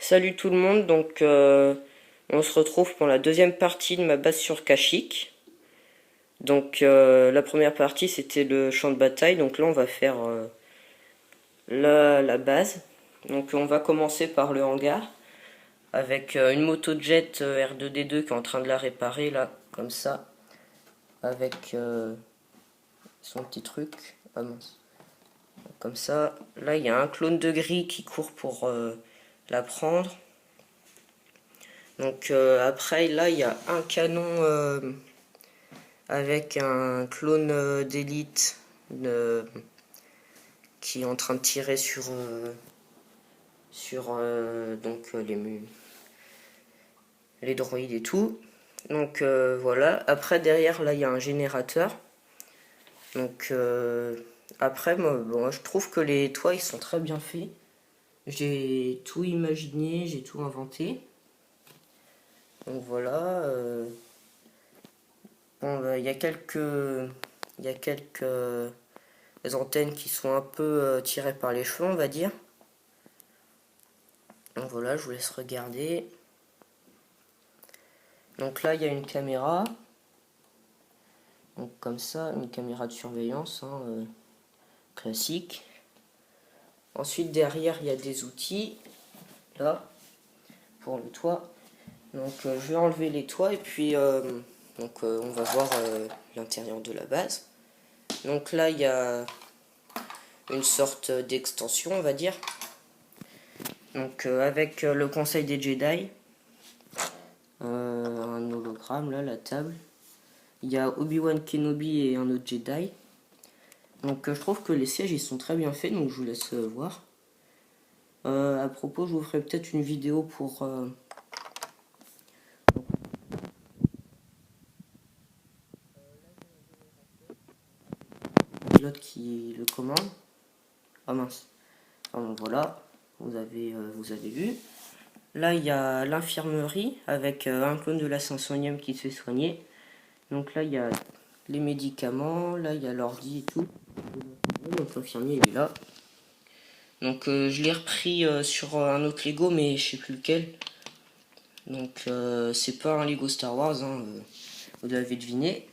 Salut tout le monde, on se retrouve pour la deuxième partie de ma base sur Kashyyyk. La première partie c'était le champ de bataille, donc là on va faire la base. Donc on va commencer par le hangar avec une moto jet R2D2 qui est en train de la réparer là, comme ça, avec son petit truc. Ah mince. Comme ça, là il y a un clone de gris qui court pour la prendre. Après là il y a un canon avec un clone d'élite qui est en train de tirer sur les droïdes et tout. Voilà. Après derrière là il y a un générateur. Après moi je trouve que les toits ils sont très bien faits. J'ai tout imaginé, j'ai tout inventé. Donc voilà. Il y a quelques antennes qui sont un peu tirées par les cheveux, on va dire. Donc voilà, je vous laisse regarder. Donc là, il y a une caméra. Donc comme ça, une caméra de surveillance, classique. Ensuite, derrière, il y a des outils. Là, pour le toit. Je vais enlever les toits et puis on va voir l'intérieur de la base. Donc là, il y a une sorte d'extension, on va dire. Avec le conseil des Jedi, un hologramme là, la table. Il y a Obi-Wan Kenobi et un autre Jedi. Je trouve que les sièges ils sont très bien faits, donc je vous laisse voir. À propos, je vous ferai peut-être une vidéo pour le pilote qui le commande. Ah mince. Voilà, vous avez vu. Là, il y a l'infirmerie avec un clone de la 500e qui se fait soigner. Donc là, il y a les médicaments, là, il y a l'ordi et tout. Donc l'infirmier, il est là. Je l'ai repris sur un autre Lego, mais je sais plus lequel. C'est pas un Lego Star Wars, vous l'avez deviné.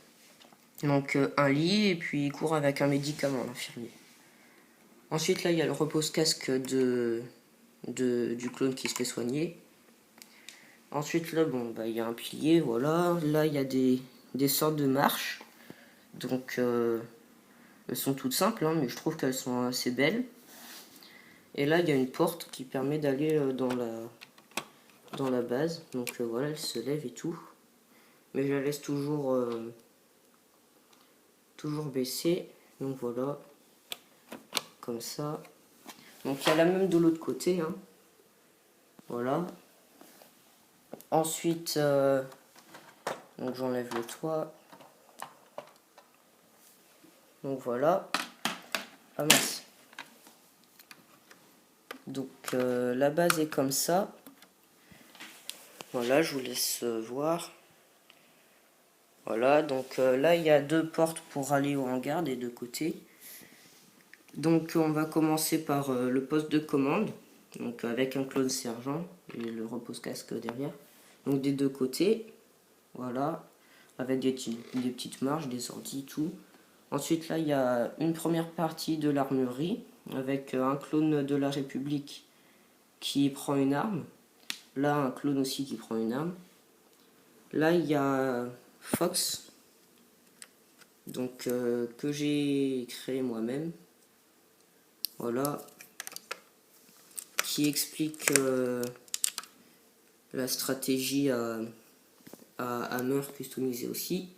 Un lit, et puis il court avec un médicament, l'infirmier. Ensuite, là, il y a le repose-casque du clone qui se fait soigner. Ensuite, là, il y a un pilier, voilà. Là, il y a des sortes de marches. Elles sont toutes simples, mais je trouve qu'elles sont assez belles. Et là, il y a une porte qui permet d'aller dans la base. Voilà, elle se lève et tout. Mais je la laisse toujours baissée. Donc voilà, comme ça. Donc il y a la même de l'autre côté. Voilà. Ensuite, j'enlève le toit. Donc voilà. Ah mince. La base est comme ça. Voilà, je vous laisse voir. Voilà, là il y a deux portes pour aller au hangar des deux côtés. On va commencer par le poste de commande, avec un clone sergent et le repose-casque derrière. Donc des deux côtés, voilà, avec des petites marches, des ordi, tout. Ensuite là il y a une première partie de l'armurerie avec un clone de la République qui prend une arme. Là un clone aussi qui prend une arme. Là il y a Fox, que j'ai créé moi-même. Voilà, qui explique la stratégie à Hammer customisée aussi,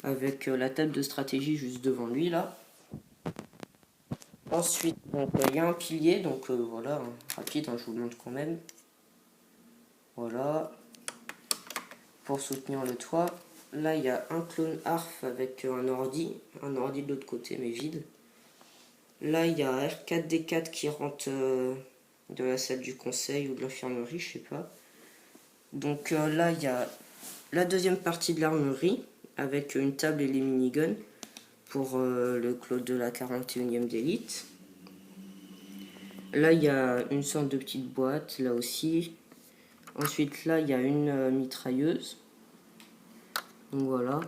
avec la table de stratégie juste devant lui là. Ensuite, il y a un pilier, voilà, rapide, je vous le montre quand même. Voilà, pour soutenir le toit. Là, il y a un clone ARF avec un ordi de l'autre côté mais vide. Là, il y a R4D4 qui rentre de la salle du conseil ou de l'infirmerie, je sais pas. Là, il y a la deuxième partie de l'armurerie avec une table et les miniguns pour le clone de la 41e d'élite. Là, il y a une sorte de petite boîte, là aussi. Ensuite, là, il y a une mitrailleuse. Donc voilà.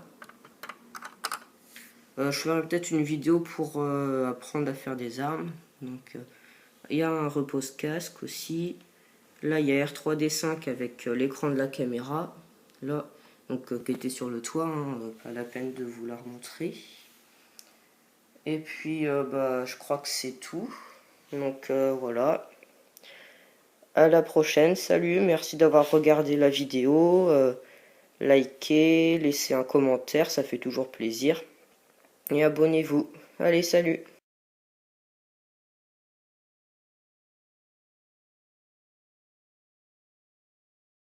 Je ferai peut-être une vidéo pour apprendre à faire des armes. Donc, il y a un repose-casque aussi. Là, il y a R3D5 avec l'écran de la caméra. Là, donc qui était sur le toit, hein, pas la peine de vous la remontrer. Et puis, bah, je crois que c'est tout. Donc voilà. À la prochaine. Salut, merci d'avoir regardé la vidéo. Likez, laissez un commentaire, ça fait toujours plaisir. Et abonnez-vous. Allez, salut!